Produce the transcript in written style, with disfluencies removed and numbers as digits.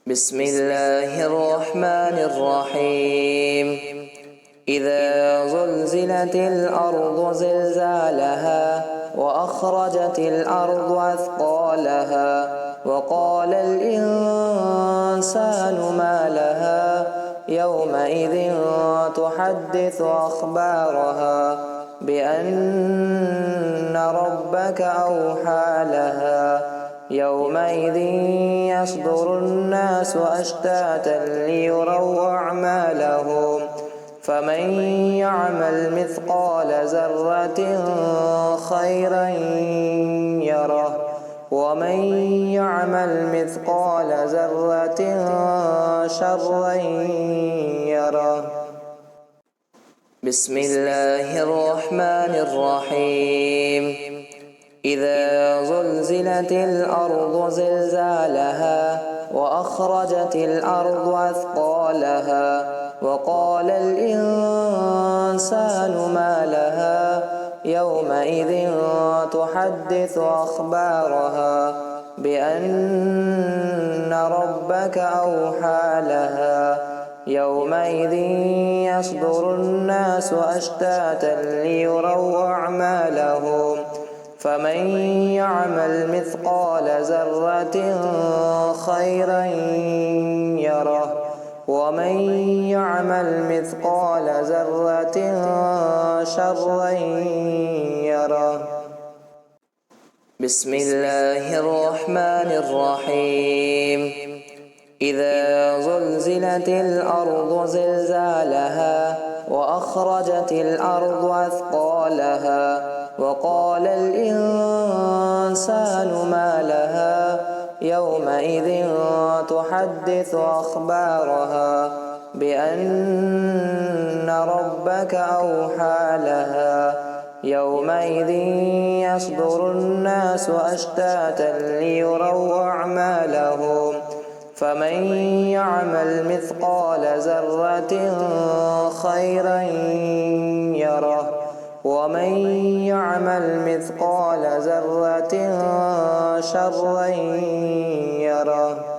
بسم الله الرحمن الرحيم إذا زلزلت الأرض زلزالها وأخرجت الأرض أثقالها وقال الإنسان ما لها يومئذ تحدث أخبارها بأن ربك أوحى لها يومئذ يصدر الناس أشتاتا ليروا أعمالهم فمن يعمل مثقال ذرة خيرا يره ومن يعمل مثقال ذرة شرا يره. بسم الله الرحمن الرحيم إذا زلزلت الأرض زلزالها وأخرجت الأرض أثقالها وقال الإنسان ما لها يومئذ تحدث أخبارها بأن ربك أوحى لها يومئذ يصدر الناس أشتاتا ليروا أعمالهم فمن يعمل مثقال ذرة خيرا يره ومن يعمل مثقال ذرة شرا يره. بسم الله الرحمن الرحيم إذا زلزلت الأرض زلزالها وأخرجت الأرض أثقالها وقال الإنسان ما لها يومئذ تحدث أخبارها بأن ربك أوحى لها يومئذ يصدر الناس أشتاتا ليروا أعمالهم فمن يعمل مثقال ذرة خيرا يره ومن يعمل مثقال ذرة شرا يره.